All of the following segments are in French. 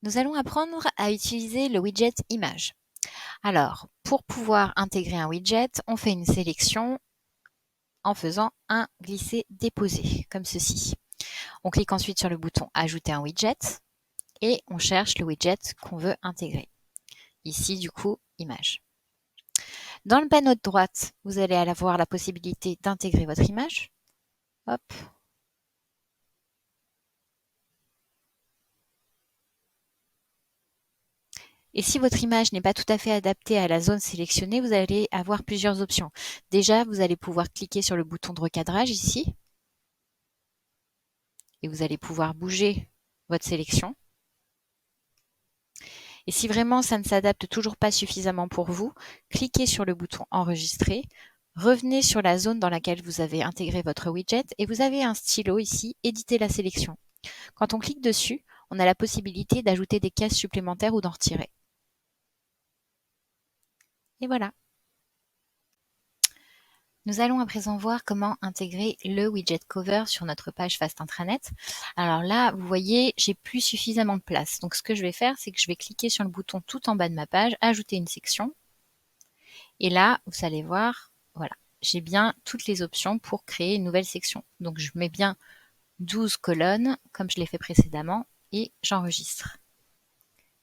Nous allons apprendre à utiliser le widget image. Alors, pour pouvoir intégrer un widget, on fait une sélection en faisant un glisser-déposer, comme ceci. On clique ensuite sur le bouton Ajouter un widget et on cherche le widget qu'on veut intégrer. Ici, du coup, image. Dans le panneau de droite, vous allez avoir la possibilité d'intégrer votre image. Hop. Et si votre image n'est pas tout à fait adaptée à la zone sélectionnée, vous allez avoir plusieurs options. Déjà, vous allez pouvoir cliquer sur le bouton de recadrage ici. Et vous allez pouvoir bouger votre sélection. Et si vraiment ça ne s'adapte toujours pas suffisamment pour vous, cliquez sur le bouton Enregistrer, revenez sur la zone dans laquelle vous avez intégré votre widget et vous avez un stylo ici, Éditer la sélection. Quand on clique dessus, on a la possibilité d'ajouter des cases supplémentaires ou d'en retirer. Et voilà. Nous allons à présent voir comment intégrer le widget cover sur notre page Fast Intranet. Alors là, vous voyez, j'ai plus suffisamment de place. Donc ce que je vais faire, c'est que je vais cliquer sur le bouton tout en bas de ma page, ajouter une section. Et là, vous allez voir, voilà, j'ai bien toutes les options pour créer une nouvelle section. Donc je mets bien 12 colonnes, comme je l'ai fait précédemment, et j'enregistre.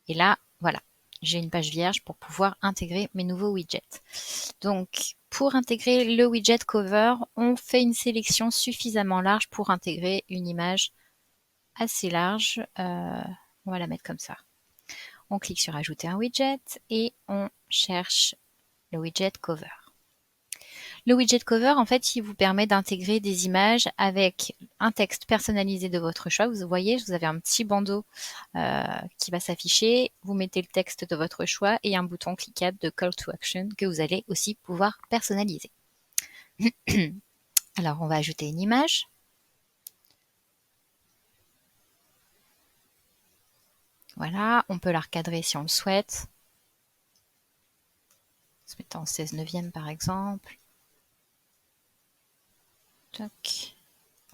Et là, voilà, j'ai une page vierge pour pouvoir intégrer mes nouveaux widgets. Donc, pour intégrer le widget cover, on fait une sélection suffisamment large pour intégrer une image assez large. On va la mettre comme ça. On clique sur Ajouter un widget et on cherche le widget cover. Le widget cover, en fait, il vous permet d'intégrer des images avec un texte personnalisé de votre choix. Vous voyez, vous avez un petit bandeau qui va s'afficher. Vous mettez le texte de votre choix et un bouton cliquable de Call to Action que vous allez aussi pouvoir personnaliser. Alors, on va ajouter une image. Voilà, on peut la recadrer si on le souhaite. Se mettre en 16/9 par exemple. Toc.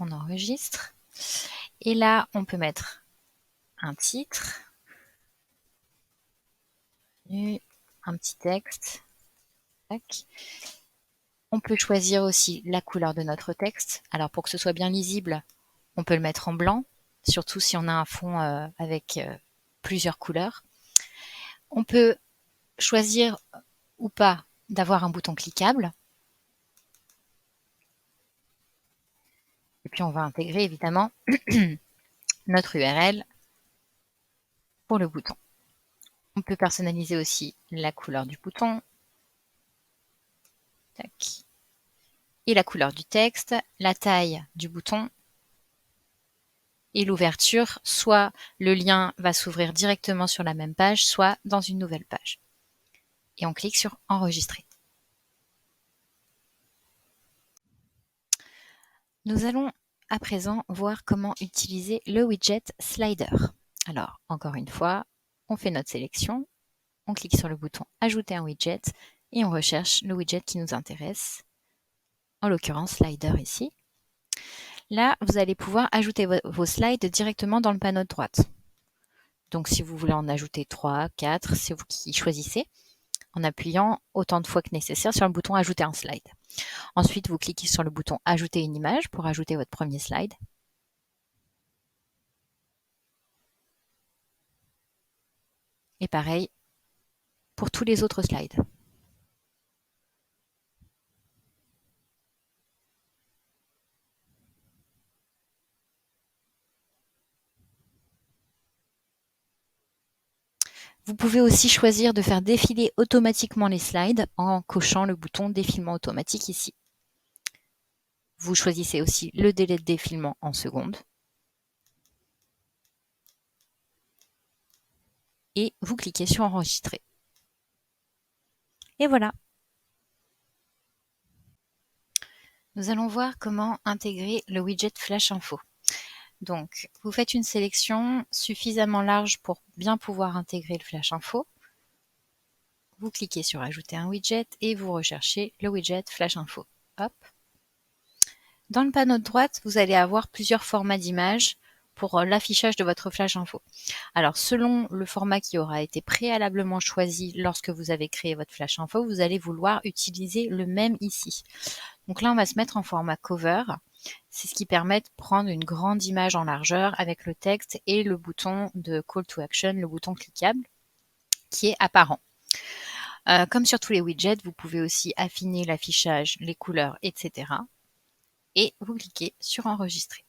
On enregistre. Et là, on peut mettre un titre, un petit texte. Tac. On peut choisir aussi la couleur de notre texte. Alors pour que ce soit bien lisible, on peut le mettre en blanc, surtout si on a un fond avec plusieurs couleurs. On peut choisir ou pas d'avoir un bouton cliquable. Et puis on va intégrer évidemment notre URL pour le bouton. On peut personnaliser aussi la couleur du bouton. Tac. Et la couleur du texte, la taille du bouton et l'ouverture, soit le lien va s'ouvrir directement sur la même page, soit dans une nouvelle page. Et on clique sur Enregistrer. Nous allons à présent voir comment utiliser le widget Slider. Alors, encore une fois, on fait notre sélection, on clique sur le bouton Ajouter un widget et on recherche le widget qui nous intéresse, en l'occurrence Slider ici. Là, vous allez pouvoir ajouter vos slides directement dans le panneau de droite. Donc si vous voulez en ajouter 3, 4, c'est vous qui choisissez, en appuyant autant de fois que nécessaire sur le bouton Ajouter un slide. Ensuite, vous cliquez sur le bouton Ajouter une image pour ajouter votre premier slide. Et pareil pour tous les autres slides. Vous pouvez aussi choisir de faire défiler automatiquement les slides en cochant le bouton Défilement automatique ici. Vous choisissez aussi le délai de défilement en secondes. Et vous cliquez sur Enregistrer. Et voilà. Nous allons voir comment intégrer le widget Flash Info. Donc, vous faites une sélection suffisamment large pour bien pouvoir intégrer le Flash Info. Vous cliquez sur Ajouter un widget et vous recherchez le widget Flash Info. Hop. Dans le panneau de droite, vous allez avoir plusieurs formats d'images. pour l'affichage de votre flash info. Alors, selon le format qui aura été préalablement choisi lorsque vous avez créé votre flash info, vous allez vouloir utiliser le même ici. Donc là, on va se mettre en format cover. C'est ce qui permet de prendre une grande image en largeur avec le texte et le bouton de Call to Action, le bouton cliquable, qui est apparent. Comme sur tous les widgets, vous pouvez aussi affiner l'affichage, les couleurs, etc. Et vous cliquez sur enregistrer.